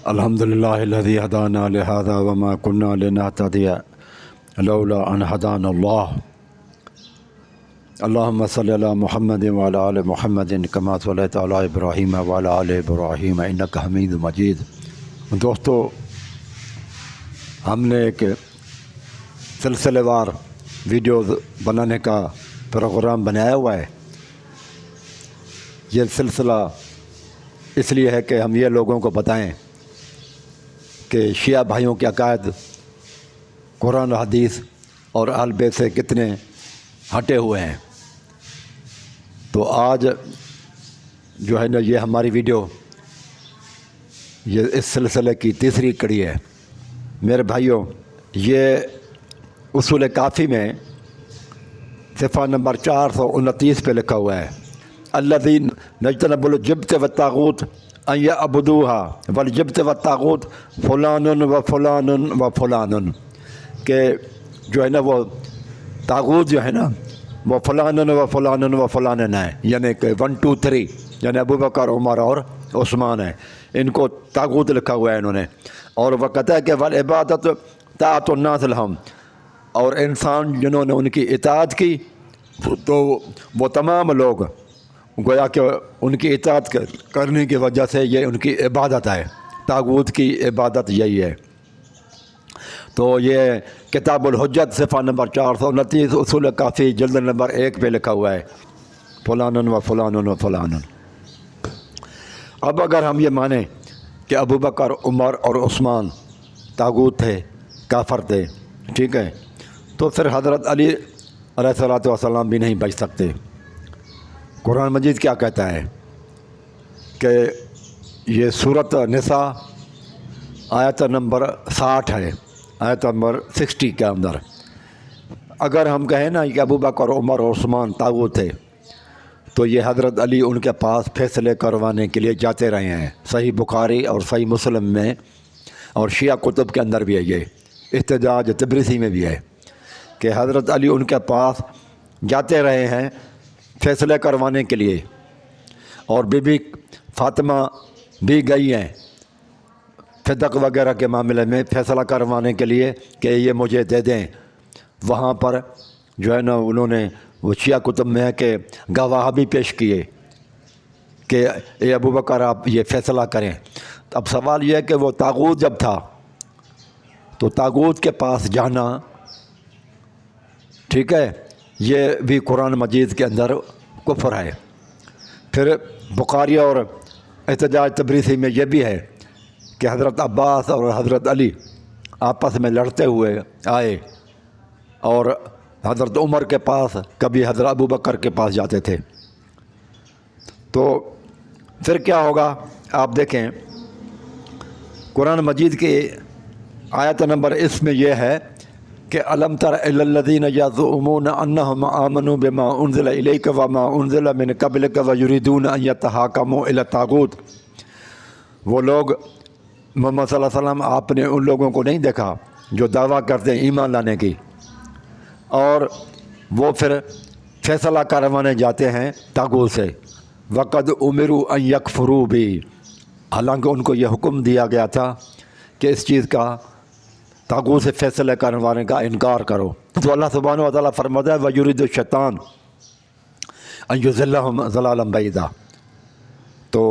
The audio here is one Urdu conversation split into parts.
الحمدللہ الذی ہدانا لہذا وما كنا لنہتدی لولا ان ہدانا اللہ اللہم صلی علی محمد وعلی آل محمد کما صلیت علی ابراہیم وعلی آل ابراہیم انک حمید مجید۔ دوستو، ہم نے ایک سلسلے وار ویڈیوز بنانے کا پروگرام بنایا ہوا ہے۔ یہ سلسلہ اس لیے ہے کہ ہم یہ لوگوں کو بتائیں کہ شیعہ بھائیوں کے عقائد قرآن و حدیث اور اہل بیت سے کتنے ہٹے ہوئے ہیں۔ تو آج جو ہے نا، یہ ہماری ویڈیو یہ اس سلسلے کی تیسری کڑی ہے۔ میرے بھائیوں، یہ اصول کافی میں صفحہ نمبر 429 پہ لکھا ہوا ہے، الذین نجتنب الجبت والطاغوت ان یعبدوها والجبت والطاغوت فلان و فلان و فلان، کہ جو ہے نا وہ طاغوت جو ہے نا وہ فلان و فلان و فلان ہے، یعنی کہ 1 2 3 یعنی ابوبکر، عمر اور عثمان ہیں، ان کو طاغوت لکھا ہوا ہے انہوں نے۔ اور وہ کہتا ہے کہ والعبادت طاعت الناس لہم، اور انسان جنہوں نے ان کی اطاعت کی تو وہ تمام لوگ گویا کہ ان کی اطاعت کرنے کی وجہ سے یہ ان کی عبادت ہے۔ طاغوت کی عبادت یہی ہے۔ تو یہ کتاب الحجت صفحہ نمبر 429 اصول کافی جلد نمبر 1 پہ لکھا ہوا ہے، فلان و فلان و فلان۔ اب اگر ہم یہ مانیں کہ ابوبکر، عمر اور عثمان طاغوت تھے، کافر تھے، ٹھیک ہے، تو پھر حضرت علی علیہ السلام بھی نہیں بچ سکتے۔ قرآن مجید کیا کہتا ہے کہ یہ سورۃ نساء آیت نمبر 60 ہے، آیت نمبر 60 کے اندر اگر ہم کہیں نا کہ ابوبکر، عمر اور عثمان طاغوت تھے، تو یہ حضرت علی ان کے پاس فیصلے کروانے کے لیے جاتے رہے ہیں۔ صحیح بخاری اور صحیح مسلم میں اور شیعہ کتب کے اندر بھی ہے، یہ احتجاج تبریسی میں بھی ہے کہ حضرت علی ان کے پاس جاتے رہے ہیں فیصلے کروانے کے لیے، اور بی بی فاطمہ بھی گئی ہیں فدق وغیرہ کے معاملے میں فیصلہ کروانے کے لیے کہ یہ مجھے دے دیں۔ وہاں پر جو ہے نا انہوں نے وہ شیعہ کتب میں ہے کہ گواہ بھی پیش کیے کہ اے ابوبکر آپ یہ فیصلہ کریں۔ اب سوال یہ ہے کہ وہ طاغوت جب تھا تو طاغوت کے پاس جانا، ٹھیک ہے، یہ بھی قرآن مجید کے اندر کفر ہے۔ پھر بخاری اور احتجاج تبریسی میں یہ بھی ہے کہ حضرت عباس اور حضرت علی آپس میں لڑتے ہوئے آئے، اور حضرت عمر کے پاس، کبھی حضرت ابوبکر کے پاس جاتے تھے۔ تو پھر کیا ہوگا آپ دیکھیں، قرآن مجید کی آیت نمبر اس میں یہ ہے کہ الم تر الی الذین یزعمون انہم آمنوا بما انزل الیک وما انزل من قبلک ویریدون ان یتحاکموا الی الطاغوت۔ وہ لوگ، محمد صلی اللہ علیہ وسلم، آپ نے ان لوگوں کو نہیں دیکھا جو دعویٰ کرتے ہیں ایمان لانے کی، اور وہ پھر فیصلہ کروانے جاتے ہیں طاغوت سے۔ وقد امروا ان یکفروا بھی، حالانکہ ان کو یہ حکم دیا گیا تھا کہ اس چیز کا، طاغوت سے فیصلہ کروانے کا انکار کرو۔ تو اللہ سبحانہ و تعالیٰ فرماتا ہے وَيُرِيدُ الشَّيْطَانُ أَن يُضِلَّهُمْ ضَلَالًا بَعِيدًا۔ تو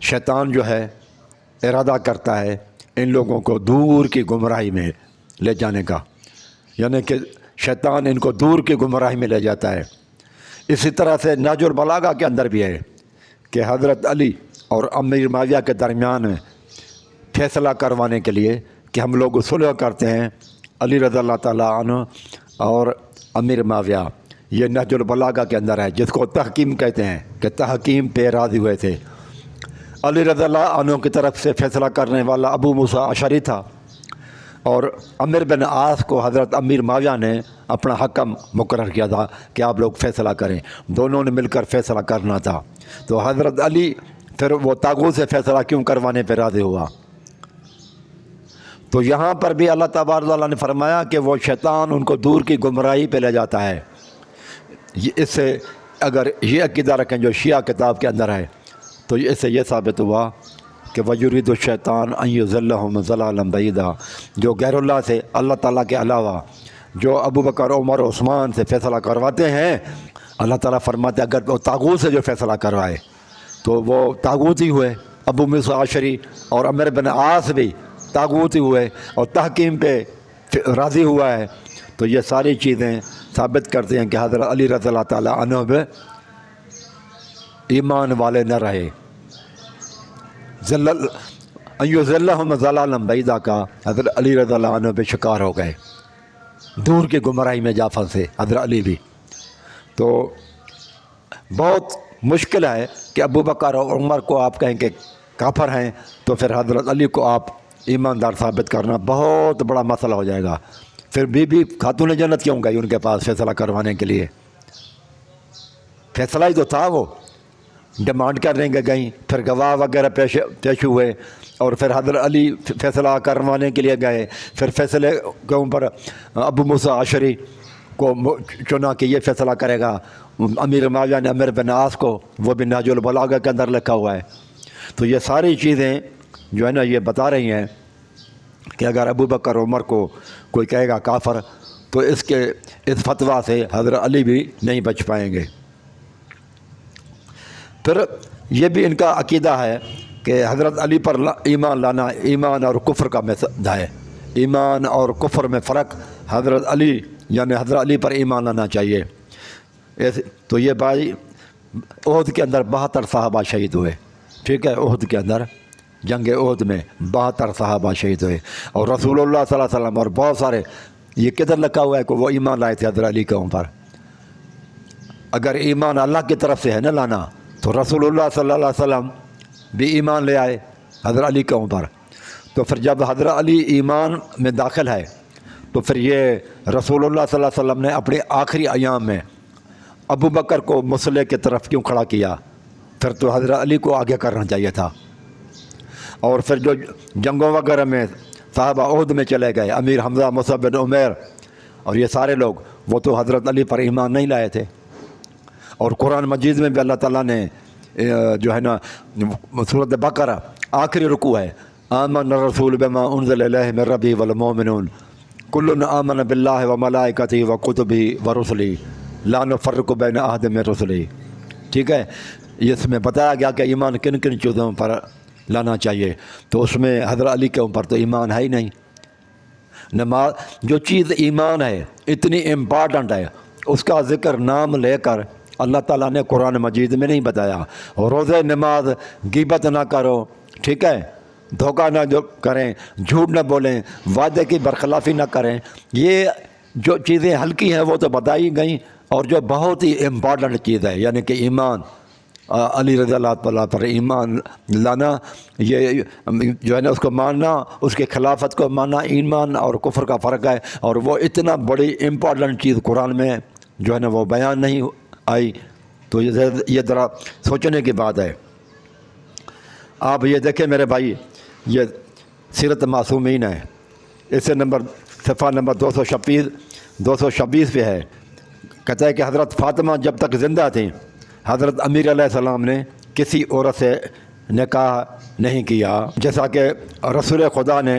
شیطان جو ہے ارادہ کرتا ہے ان لوگوں کو دور کی گمراہی میں لے جانے کا، یعنی کہ شیطان ان کو دور کی گمراہی میں لے جاتا ہے۔ اسی طرح سے نہج البلاغہ کے اندر بھی ہے کہ حضرت علی اور امیر معاویہ کے درمیان میں فیصلہ کروانے کے لیے کہ ہم لوگ صلح کرتے ہیں، علی رضی اللہ تعالیٰ عنہ اور امیر معاویہ، یہ نہج البلاغہ کے اندر ہے، جس کو تحکیم کہتے ہیں کہ تحکیم پہ راضی ہوئے تھے۔ علی رضی اللہ عنہ کی طرف سے فیصلہ کرنے والا ابو موسیٰ اشعری تھا، اور عمرو بن عاص کو حضرت امیر معاویہ نے اپنا حکم مقرر کیا تھا کہ آپ لوگ فیصلہ کریں، دونوں نے مل کر فیصلہ کرنا تھا۔ تو حضرت علی پھر وہ طاغوت سے فیصلہ کیوں کروانے پہ راضی ہوا؟ تو یہاں پر بھی اللہ تبارک و تعالیٰ نے فرمایا کہ وہ شیطان ان کو دور کی گمراہی پہ لے جاتا ہے۔ اس سے اگر یہ عقیدہ رکھیں جو شیعہ کتاب کے اندر ہے، تو اس سے یہ ثابت ہوا کہ وجرید الشیطان ان یضلہم ضلالا بعیدا، جو غیر اللہ سے، اللہ تعالیٰ کے علاوہ جو ابو بکر عمر عثمان سے فیصلہ کرواتے ہیں، اللہ تعالیٰ فرماتے ہیں اگر وہ طاغوت سے جو فیصلہ کروائے تو وہ طاغوت ہی ہوئے۔ ابو موسیٰ عشری اور عمر بن عاص بھی طاغوت ہی ہوئے اور تحکیم پہ راضی ہوا ہے۔ تو یہ ساری چیزیں ثابت کرتے ہیں کہ حضرت علی رضی اللہ تعالیٰ عنہ پہ ایمان والے نہ رہے۔ ذلہم ضلالا بعیدا کا حضرت علی رضی اللہ عنہ پہ شکار ہو گئے، دور کی گمراہی میں جا پھنسے حضرت علی بھی۔ تو بہت مشکل ہے کہ ابو بکر اور عمر کو آپ کہیں کہ کافر ہیں، تو پھر حضرت علی کو آپ ایماندار ثابت کرنا بہت بڑا مسئلہ ہو جائے گا۔ پھر بی خاتون جنت کیوں گئی ان کے پاس فیصلہ کروانے کے لیے؟ فیصلہ ہی تو تھا، وہ ڈیمانڈ کرنے کے گئیں، پھر گواہ وغیرہ پیش ہوئے، اور پھر حضرت علی فیصلہ کروانے کے لیے گئے۔ پھر فیصلے کے اوپر ابو موسیٰ عشری کو چنا کہ یہ فیصلہ کرے گا، امیر معاویہ نے عمر بن عاص کو، وہ بھی نہج البلاغہ کے اندر لکھا ہوا ہے۔ تو یہ ساری چیزیں جو ہے نا یہ بتا رہی ہیں کہ اگر ابو بکر عمر کو کوئی کہے گا کافر تو اس فتویٰ سے حضرت علی بھی نہیں بچ پائیں گے۔ پھر یہ بھی ان کا عقیدہ ہے کہ حضرت علی پر ایمان لانا ایمان اور کفر کا مسئلہ ہے، ایمان اور کفر میں فرق، حضرت علی یعنی حضرت علی پر ایمان لانا چاہیے۔ تو یہ بھائی احد کے اندر 72 صحابہ شہید ہوئے، ٹھیک ہے، احد کے اندر جنگ احد میں 72 صحابہ شہید ہوئے، اور رسول اللہ صلی اللہ علیہ وسلم اور بہت سارے، یہ کدھر لکھا ہوا ہے کہ وہ ایمان لائے تھے حضرت علی کے اوپر؟ اگر ایمان اللہ کی طرف سے ہے نا لانا، تو رسول اللہ صلی اللہ علیہ وسلم بھی ایمان لے آئے حضرت علی کے اوپر۔ تو پھر جب حضرت علی ایمان میں داخل ہے تو پھر یہ رسول اللہ صلی اللہ علیہ وسلم نے اپنے آخری ایام میں ابو بکر کو مسلح کی طرف کیوں کھڑا کیا؟ پھر تو حضرت علی کو آگے کرنا چاہیے تھا۔ اور پھر جو جنگوں وغیرہ میں صحابہ احد میں چلے گئے، امیر حمزہ، مصعب بن عمیر اور یہ سارے لوگ، وہ تو حضرت علی پر ایمان نہیں لائے تھے۔ اور قرآن مجید میں بھی اللہ تعالیٰ نے جو ہے نا سورۃ بقرہ آخری رکوع ہے، آمن الرسول بما انزل الیہ من ربہ والمؤمنون کل آمن باللہ وملائکتہ وکتبہ ورسلہ لا نفرق بین احد من رسلہ، ٹھیک ہے۔ اس میں بتایا گیا کہ ایمان کن کن چیزوں پر لانا چاہیے، تو اس میں حضرت علی کے اوپر تو ایمان ہے ہی نہیں۔ نماز جو چیز ایمان ہے، اتنی امپارٹنٹ ہے، اس کا ذکر نام لے کر اللہ تعالیٰ نے قرآن مجید میں نہیں بتایا۔ اور روزہ نماز، غیبت نہ کرو، ٹھیک ہے، دھوکہ نہ جو کریں، جھوٹ نہ بولیں، وعدے کی برخلافی نہ کریں، یہ جو چیزیں ہلکی ہیں وہ تو بتائی گئیں، اور جو بہت ہی امپارٹنٹ چیز ہے یعنی کہ ایمان، علی رضی اللہ تعالیٰ پر ایمان لانا، یہ جو ہے نا اس کو ماننا، اس کے خلافت کو ماننا، ایمان اور کفر کا فرق ہے۔ اور وہ اتنا بڑی امپارٹنٹ چیز قرآن میں جو ہے نا وہ بیان نہیں آئی، تو یہ ذرا سوچنے کی بات ہے۔ آپ یہ دیکھیں میرے بھائی، یہ سیرت معصومین ہے، اس سے صفحہ نمبر 226 پہ ہے، کہتا ہے کہ حضرت فاطمہ جب تک زندہ تھیں حضرت امیر علیہ السلام نے کسی عورت سے نکاح نہیں کیا، جیسا کہ رسول خدا نے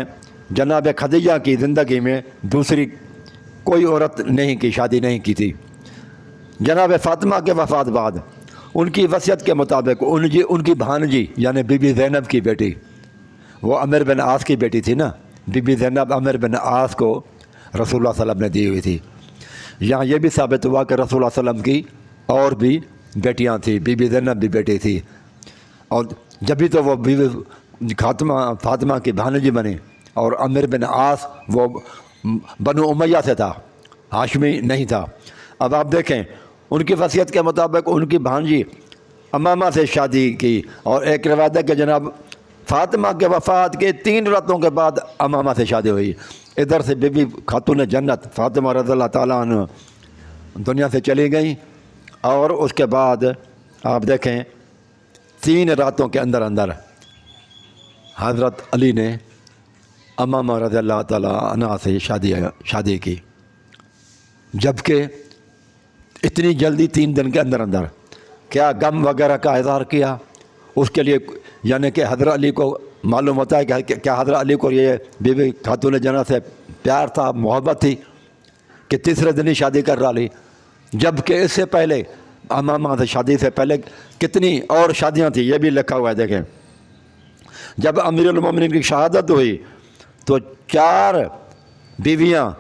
جناب خدیجہ کی زندگی میں دوسری کوئی عورت نہیں کی، شادی نہیں کی تھی۔ جناب فاطمہ کے وفات بعد ان کی وصیت کے مطابق ان کی بھانجی یعنی بی بی زینب کی بیٹی، وہ عمر بن عاص کی بیٹی تھی نا، بی بی زینب عمر بن عاص کو رسول اللہ صلی اللہ علیہ وسلم نے دی ہوئی تھی۔ یہاں یہ بھی ثابت ہوا کہ رسول اللہ صلی اللہ علیہ وسلم کی اور بھی بیٹیاں تھیں، بی بی زینب بھی بیٹی تھی، اور جبھی تو وہ بی بی فاطمہ کی بھانجی بنی۔ اور عمر بن عاص وہ بنو امیہ سے تھا، ہاشمی نہیں تھا۔ اب آپ دیکھیں ان کی وصیت کے مطابق ان کی بھانجی امامہ سے شادی کی، اور ایک روایت ہے کہ جناب فاطمہ کے وفات کے 3 راتوں کے بعد امامہ سے شادی ہوئی۔ ادھر سے بی بی خاتون جنت فاطمہ رضی اللہ تعالیٰ عنہ دنیا سے چلی گئیں، اور اس کے بعد آپ دیکھیں 3 راتوں کے اندر حضرت علی نے امامہ رضی اللہ تعالیٰ عنہ سے شادی کی، جبکہ اتنی جلدی 3 دن کے اندر کیا غم وغیرہ کا اظہار کیا، اس کے لیے یعنی کہ حضرت علی کو معلوم ہوتا ہے کہ کیا حضرت علی کو یہ بیوی خاتون جنت سے پیار تھا، محبت تھی کہ تیسرے دن ہی شادی کر ڈالی، جب کہ اس سے پہلے امامہ سے شادی سے پہلے کتنی اور شادیاں تھیں، یہ بھی لکھا ہوا ہے دیکھیں۔ جب امیر المومنین کی شہادت ہوئی تو 4 بیویاں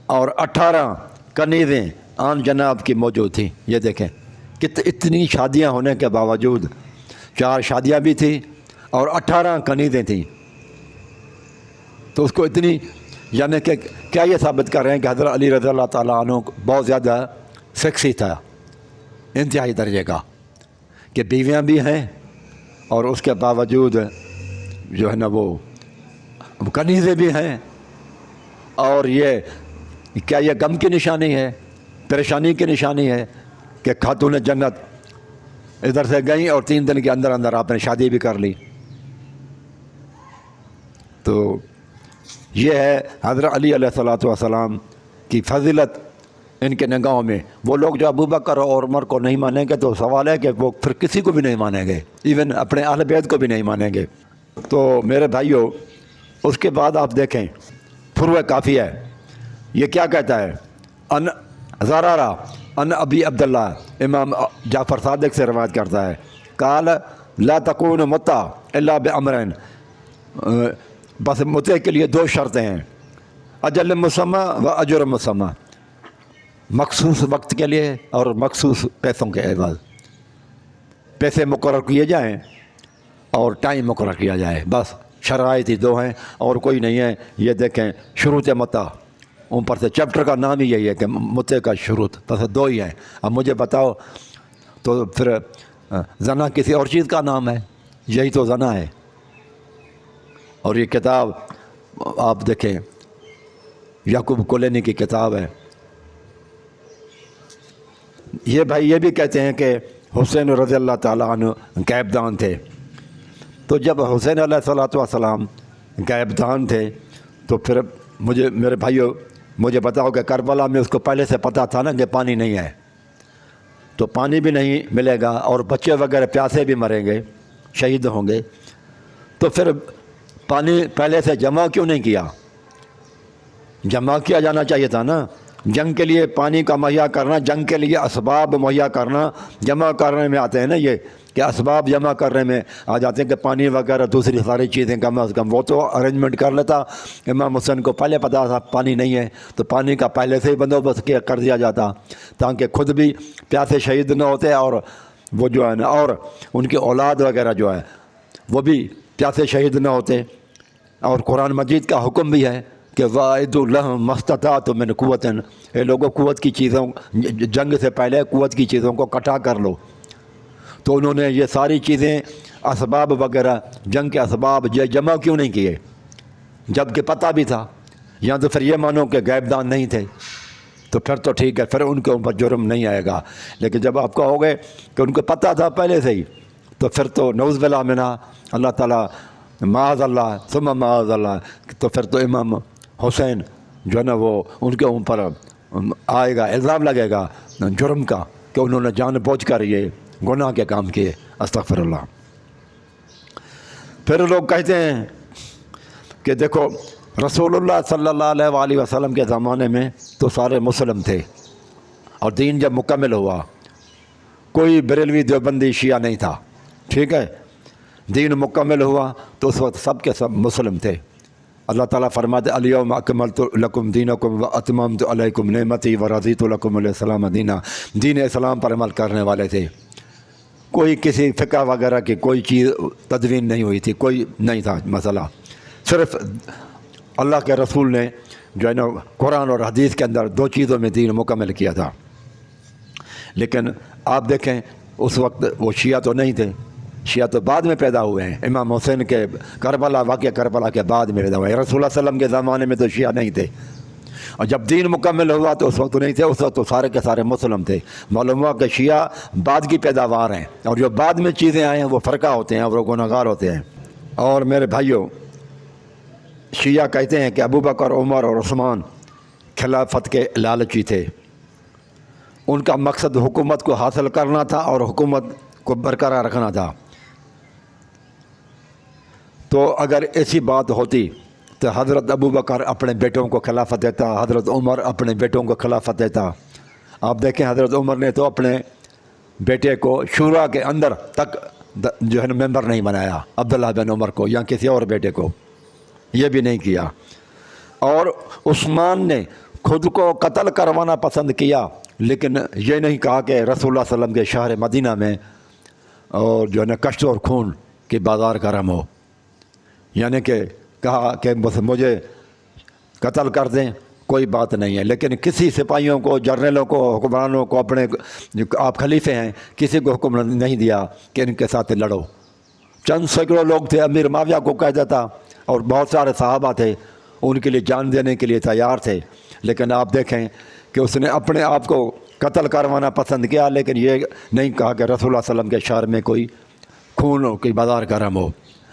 اور 18 کنیزیں آن جناب کی موجود تھیں۔ یہ دیکھیں اتنی شادیاں ہونے کے باوجود 4 شادیاں بھی تھیں اور 18 کنیزیں تھیں، تو اس کو اتنی، یعنی کہ کیا یہ ثابت کر رہے ہیں کہ حضرت علی رضی اللہ تعالیٰ عنہ بہت زیادہ سیکسی تھا، انتہائی درجے کا، کہ بیویاں بھی ہیں اور اس کے باوجود جو ہے نا وہ کنیزیں بھی ہیں۔ اور یہ کیا یہ غم کی نشانی ہے، پریشانی کی نشانی ہے کہ خاتون جنت ادھر سے گئیں اور 3 دن کے اندر اندر آپ نے شادی بھی کر لی؟ تو یہ ہے حضرت علی علیہ الصلوۃ والسلام کی فضیلت ان کے نگاہوں میں۔ وہ لوگ جو ابو بکر اور عمر کو نہیں مانیں گے تو سوال ہے کہ وہ پھر کسی کو بھی نہیں مانیں گے، ایون اپنے اہل بیت کو بھی نہیں مانیں گے۔ تو میرے بھائیوں، اس کے بعد آپ دیکھیں فروع کافی ہے، یہ کیا کہتا ہے؟ ان زرارہ ان ابی عبداللہ، امام جعفر صادق سے روایت کرتا ہے، قال لا تکون متع الا بامرین، بس متع کے لیے 2 شرطیں ہیں، اجل مسمى و اجر مسمى، مخصوص وقت کے لیے اور مخصوص پیسوں کے عوض، پیسے مقرر کیے جائیں اور ٹائم مقرر کیا جائے، بس شرائط ہی 2 ہیں اور کوئی نہیں ہے۔ یہ دیکھیں شروط متع، اوپر سے چیپٹر کا نام ہی یہی ہے کہ متع کا شروط، بس 2 ہی ہیں۔ اب مجھے بتاؤ تو پھر زنا کسی اور چیز کا نام ہے؟ یہی تو زنا ہے۔ اور یہ کتاب آپ دیکھیں یعقوب کلینی کی کتاب ہے۔ یہ بھائی یہ بھی کہتے ہیں کہ حسین رضی اللہ تعالیٰ عنہ غیب دان تھے، تو جب حسین علیہ الصلوۃ والسلام غیب دان تھے تو پھر میرے بھائیوں مجھے بتاؤ کہ کربلا میں اس کو پہلے سے پتہ تھا نا کہ پانی نہیں ہے، تو پانی بھی نہیں ملے گا اور بچے وغیرہ پیاسے بھی مریں گے، شہید ہوں گے، تو پھر پانی پہلے سے جمع کیوں نہیں کیا؟ جمع کیا جانا چاہیے تھا نا۔ جنگ کے لیے پانی کا مہیا کرنا، جنگ کے لیے اسباب مہیا کرنا، جمع کرنے میں آتے ہیں نا، یہ کہ اسباب جمع کرنے میں آ جاتے ہیں کہ پانی وغیرہ دوسری ساری چیزیں کم از کم وہ تو ارینجمنٹ کر لیتا۔ امام حسین کو پہلے پتہ تھا پانی نہیں ہے تو پانی کا پہلے سے ہی بندوبست کر دیا جاتا تاکہ خود بھی پیاسے شہید نہ ہوتے اور وہ جو ہے نا اور ان کی اولاد وغیرہ جو ہے وہ بھی پیاسے شہید نہ ہوتے۔ اور قرآن مجید کا حکم بھی ہے کہ وَأَعِدُّوا لَهُم مَا اسْتَطَعْتُم مِّن قُوَّةٍ، اے لوگوں قوت کی چیزوں، جنگ سے پہلے قوت کی چیزوں کو اکٹھا کر لو۔ تو انہوں نے یہ ساری چیزیں اسباب وغیرہ جنگ کے اسباب جمع کیوں نہیں کیے جب کہ پتہ بھی تھا؟ یا تو پھر یہ مانو کہ غیب دان نہیں تھے تو پھر تو ٹھیک ہے، پھر ان کے اوپر جرم نہیں آئے گا۔ لیکن جب آپ کہو گے کہ ان کو پتہ تھا پہلے سے ہی تو پھر تو نعوذ باللہ منہ، اللہ تعالیٰ معاذ اللہ ثم معاذ اللہ، تو پھر تو امام حسین جو ہے نا وہ ان کے اوپر آئے گا، الزام لگے گا جرم کا کہ انہوں نے جان بوجھ کر یہ گناہ کے کام کیے، استغفر اللہ۔ پھر لوگ کہتے ہیں کہ دیکھو رسول اللہ صلی اللہ علیہ وآلہ وسلم کے زمانے میں تو سارے مسلم تھے اور دین جب مکمل ہوا کوئی بریلوی دیوبندی شیعہ نہیں تھا، ٹھیک ہے، دین مکمل ہوا تو اس وقت سب کے سب مسلم تھے۔ اللہ تعالیٰ فرماتے الیوم اکملت لکم دینکم واتممت علیکم نعمتی ورضیت لکم الاسلام دینا، دین اسلام پر عمل کرنے والے تھے، کوئی کسی فقہ وغیرہ کی کوئی چیز تدوین نہیں ہوئی تھی، کوئی نہیں تھا مسئلہ، صرف اللہ کے رسول نے جو ہے نا قرآن اور حدیث کے اندر 2 چیزوں میں دین مکمل کیا تھا۔ لیکن آپ دیکھیں اس وقت وہ شیعہ تو نہیں تھے، شیعہ تو بعد میں پیدا ہوئے ہیں، امام حسین کے کربلا، واقعہ کربلا کے بعد میں پیدا ہوئے ہیں۔ رسول اللہ صلی اللہ علیہ وسلم کے زمانے میں تو شیعہ نہیں تھے، اور جب دین مکمل ہوا تو اس وقت نہیں تھے، اس وقت تو سارے کے سارے مسلم تھے۔ معلوم ہوا کہ شیعہ بعد کی پیداوار ہیں اور جو بعد میں چیزیں آئے ہیں وہ فرقہ ہوتے ہیں اور وہ گنہگار ہوتے ہیں۔ اور میرے بھائیوں، شیعہ کہتے ہیں کہ ابو بکر، عمر اور عثمان خلافت کے لالچی تھے، ان کا مقصد حکومت کو حاصل کرنا تھا اور حکومت کو برقرار رکھنا تھا۔ تو اگر ایسی بات ہوتی تو حضرت ابو بکر اپنے بیٹوں کو خلافت دیتا، حضرت عمر اپنے بیٹوں کو خلافت دیتا۔ آپ دیکھیں حضرت عمر نے تو اپنے بیٹے کو شورا کے اندر تک جو ہے نا ممبر نہیں بنایا، عبداللہ بن عمر کو یا کسی اور بیٹے کو، یہ بھی نہیں کیا۔ اور عثمان نے خود کو قتل کروانا پسند کیا، لیکن یہ نہیں کہا کہ رسول اللہ صلی اللہ علیہ وسلم کے شہر مدینہ میں اور جو ہے نا کشت اور خون کی بازار گرم ہو، یعنی کہ کہا کہ بس مجھے قتل کر دیں، کوئی بات نہیں ہے، لیکن کسی سپاہیوں کو، جرنیلوں کو، حکمرانوں کو، اپنے آپ خلیفے ہیں، کسی کو حکم نہیں دیا کہ ان کے ساتھ لڑو۔ چند سینکڑوں لوگ تھے، امیر معاویہ کو کہہ دیتا، اور بہت سارے صحابہ تھے ان کے لیے جان دینے کے لیے تیار تھے، لیکن آپ دیکھیں کہ اس نے اپنے آپ کو قتل کروانا پسند کیا، لیکن یہ نہیں کہا کہ رسول اللہ صلی اللہ علیہ وسلم کے شہر میں کوئی خون کی بازار گرم ہو۔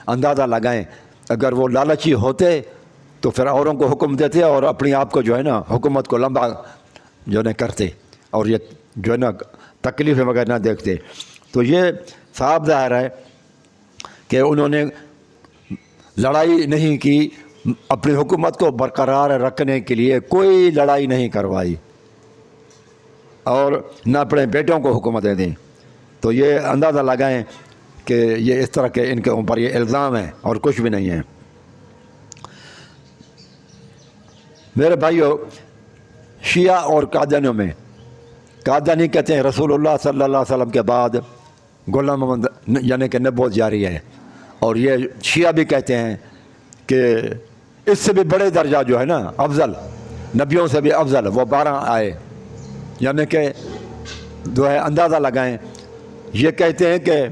اندازہ لگائیں اگر وہ لالچی ہوتے تو پھر اوروں کو حکم دیتے اور اپنی آپ کو جو ہے نا حکومت کو لمبا جو ہے نا کرتے، اور یہ جو ہے نا تکلیفیں وغیرہ نہ دیکھتے۔ تو یہ صاف ظاہر ہے کہ انہوں نے لڑائی نہیں کی، اپنی حکومت کو برقرار رکھنے کے لیے کوئی لڑائی نہیں کروائی، اور نہ اپنے بیٹوں کو حکومتیں دیں۔ تو یہ اندازہ لگائیں کہ یہ اس طرح کے ان کے اوپر یہ الزام ہے اور کچھ بھی نہیں ہے۔ میرے بھائیو، شیعہ اور قادیانیوں میں، قادیانی کہتے ہیں رسول اللہ صلی اللہ علیہ وسلم کے بعد غلام محمد یعنی کہ نبوت جاری ہے، اور یہ شیعہ بھی کہتے ہیں کہ اس سے بھی بڑے درجہ جو ہے نا افضل، نبیوں سے بھی افضل وہ 12 آئے، یعنی کہ جو ہے اندازہ لگائیں۔ یہ کہتے ہیں کہ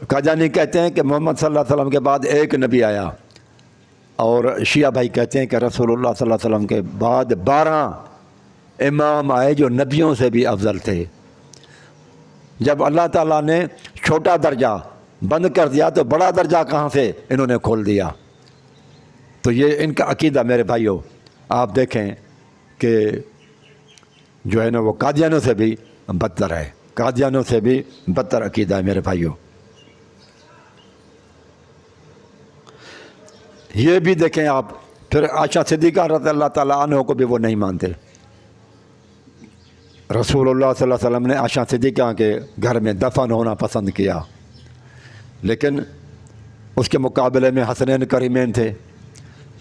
قادیانی کہتے ہیں کہ محمد صلی اللہ علیہ وسلم کے بعد ایک نبی آیا، اور شیعہ بھائی کہتے ہیں کہ رسول اللہ صلی اللہ علیہ وسلم کے بعد 12 امام آئے جو نبیوں سے بھی افضل تھے۔ جب اللہ تعالیٰ نے چھوٹا درجہ بند کر دیا تو بڑا درجہ کہاں سے انہوں نے کھول دیا؟ تو یہ ان کا عقیدہ میرے بھائیوں، آپ دیکھیں کہ جو ہے نا وہ قادیانوں سے بھی بدتر ہے، قادیانوں سے بھی بدتر عقیدہ ہے میرے بھائیوں۔ یہ بھی دیکھیں آپ، پھر عائشہ صدیقہ رضی اللہ تعالیٰ عنہ کو بھی وہ نہیں مانتے۔ رسول اللہ صلی اللہ علیہ وسلم نے عائشہ صدیقہ کے گھر میں دفن ہونا پسند کیا، لیکن اس کے مقابلے میں حسنین کریمین تھے،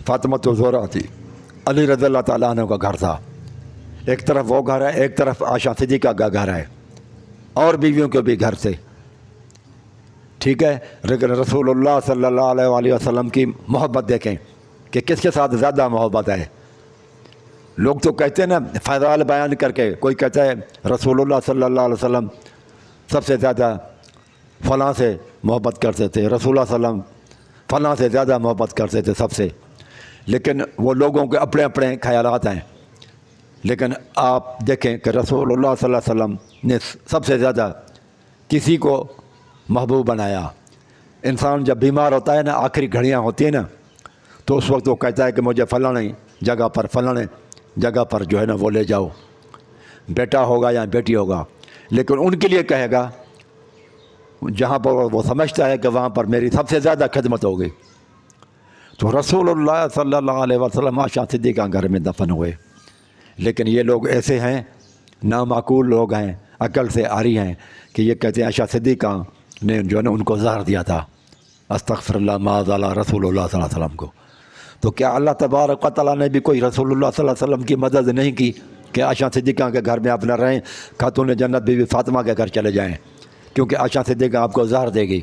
فاطمہ الزہرا تھی، علی رضی اللہ تعالیٰ عنہ کا گھر تھا۔ ایک طرف وہ گھر ہے، ایک طرف عائشہ صدیقہ کا گھر ہے، اور بیویوں کے بھی گھر تھے، ٹھیک ہے۔ لیکن رسول اللہ صلی اللہ علیہ وسلم کی محبت دیکھیں کہ کس کے ساتھ زیادہ محبت ہے۔ لوگ تو کہتے ہیں نا فضائل بیان کر کے، کوئی کہتا ہے رسول اللہ صلی اللہ علیہ وسلم سب سے زیادہ فلاں سے محبت کرتے تھے، رسول اللہ صلی اللہ علیہ وسلم فلاں سے زیادہ محبت کرتے تھے سب سے، لیکن وہ لوگوں کے اپنے اپنے خیالات ہیں۔ لیکن آپ دیکھیں کہ رسول اللہ صلی اللہ علیہ وسلم نے سب سے زیادہ کسی کو محبوب بنایا۔ انسان جب بیمار ہوتا ہے نا، آخری گھڑیاں ہوتی ہیں نا، تو اس وقت وہ کہتا ہے کہ مجھے فلاں جگہ پر جو ہے نا وہ لے جاؤ، بیٹا ہوگا یا بیٹی ہوگا، لیکن ان کے لیے کہے گا جہاں پر وہ سمجھتا ہے کہ وہاں پر میری سب سے زیادہ خدمت ہوگی۔ تو رسول اللہ صلی اللہ علیہ وسلم عائشہ صدیقہ گھر میں دفن ہوئے، لیکن یہ لوگ ایسے ہیں، نامعقول لوگ ہیں، عقل سے عاری ہیں، کہ یہ کہتے ہیں عائشہ صدیقہ نے جو ہے نا ان کو زہر دیا تھا، استغفر اللہ معاذ اللہ رسول اللہ صلی اللہ علیہ وسلم کو۔ تو کیا اللہ تبارک و تعالیٰ نے بھی کوئی رسول اللہ صلی اللہ علیہ وسلم کی مدد نہیں کی کہ عائشہ صدیقہ کے گھر میں آپ نہ رہیں، خاتون جنت بی بی فاطمہ کے گھر چلے جائیں، کیونکہ عائشہ صدیقہ آپ کو زہر دے گی۔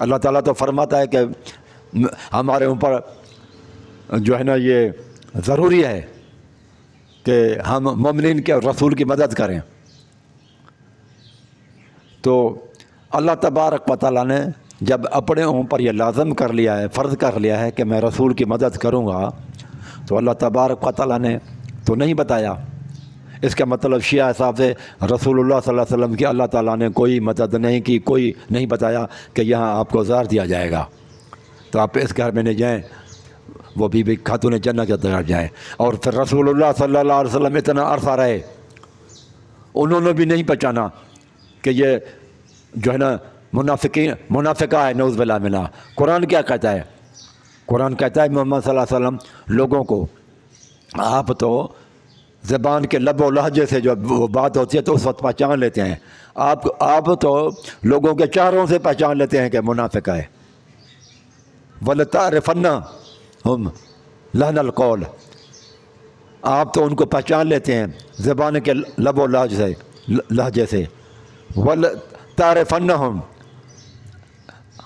اللہ تعالیٰ تو فرماتا ہے کہ ہمارے اوپر جو ہے نا یہ ضروری ہے کہ ہم مومنین کے رسول کی مدد کریں۔ تو اللہ تبارک و تعالیٰ نے جب اپنے اوپر یہ لازم کر لیا ہے، فرض کر لیا ہے کہ میں رسول کی مدد کروں گا، تو اللہ تبارک و تعالیٰ نے تو نہیں بتایا۔ اس کا مطلب شیعہ صاحب سے رسول اللہ صلی اللہ علیہ وسلم کی اللہ تعالیٰ نے کوئی مدد نہیں کی، کوئی نہیں بتایا کہ یہاں آپ کو زہر دیا جائے گا، تو آپ اس گھر میں نہیں جائیں، وہ بی بی خاتون جنت کے طرف جائیں۔ اور پھر رسول اللہ صلی اللہ علیہ وسلم اتنا عرصہ رہے، انہوں نے بھی نہیں پہچانا کہ یہ جو ہے نا منافقہ ہے، نعوذ باللہ منہ۔ قرآن کیا کہتا ہے؟ قرآن کہتا ہے محمد صلی اللہ علیہ وسلم لوگوں کو، آپ تو زبان کے لب و لہجے سے جو وہ بات ہوتی ہے تو اس وقت پہچان لیتے ہیں، آپ تو لوگوں کے چہروں سے پہچان لیتے ہیں کہ منافق ہے۔ وَلَتَعْرِفَنَّهُمْ لَحْنَ الْقَوْلِ، آپ تو ان کو پہچان لیتے ہیں زبان کے لب و لہجے سے۔ وَلَتَعْرِفَنَّهُمْ،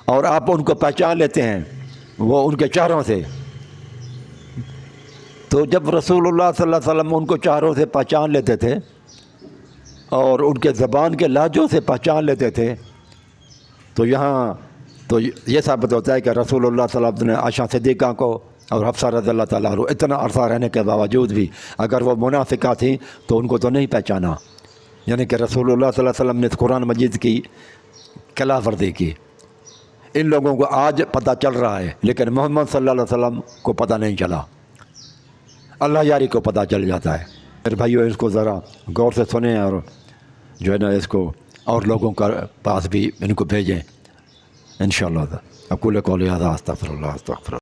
اور آپ ان کو پہچان لیتے ہیں وہ ان کے چہروں سے۔ تو جب رسول اللہ صلی اللہ علیہ وسلم ان کو چہروں سے پہچان لیتے تھے اور ان کے زبان کے لہجوں سے پہچان لیتے تھے، تو یہاں تو یہ ثابت ہوتا ہے کہ رسول اللہ صلی اللہ علیہ وسلم نے عائشہ صدیقہ کو اور حفصہ رضی اللہ تعالیٰ عنہ اتنا عرصہ رہنے کے باوجود بھی اگر وہ منافقہ تھیں تو ان کو تو نہیں پہچانا، یعنی کہ رسول اللہ صلی اللہ علیہ وسلم نے قرآن مجید کی خلاف ورزی کی۔ ان لوگوں کو آج پتہ چل رہا ہے لیکن محمد صلی اللہ علیہ وسلم کو پتہ نہیں چلا، اللہ یاری کو پتہ چل جاتا ہے۔ میرے بھائیو اس کو ذرا غور سے سنیں اور جو ہے نا اس کو اور لوگوں کا پاس بھی ان کو بھیجیں انشاءاللہ۔ اقول قولی ھذا استغفر اللہ۔